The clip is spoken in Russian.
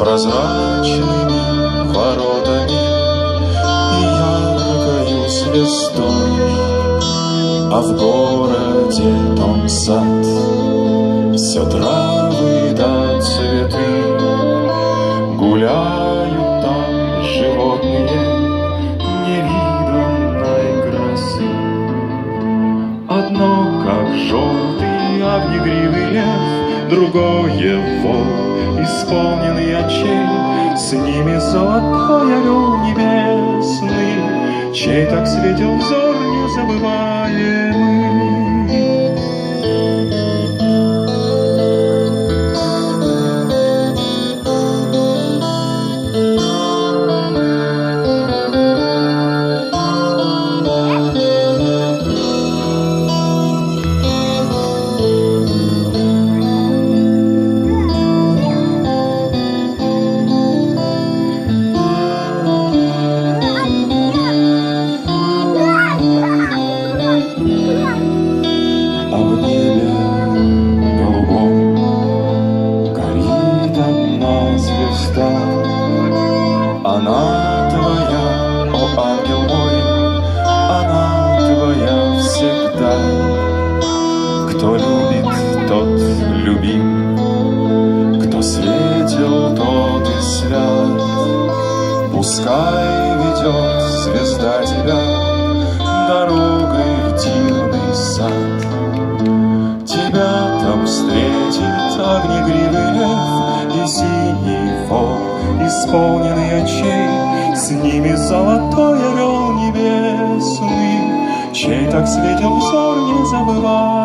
прозрачными воротами и яркою звездой, а в городе том сад, все травы да цветы, гуляют там животные невиданной красы. Одно, как желтый огнегривый лев, другое вол, исполненный очей, с ними золотой орел небесный, чей так светил взор незабываемый. А в небе голубом горит одна звезда. Она твоя, о ангел мой, она твоя всегда. Кто любит, тот любим, кто светил, тот и свят. Пускай ведет звезда тебя дорогой в дивный сад. Тебя там встретит огнегривый лев и синий волк, исполненный очей, с ними золотой орел небесный, чей так светил взор незабываемый.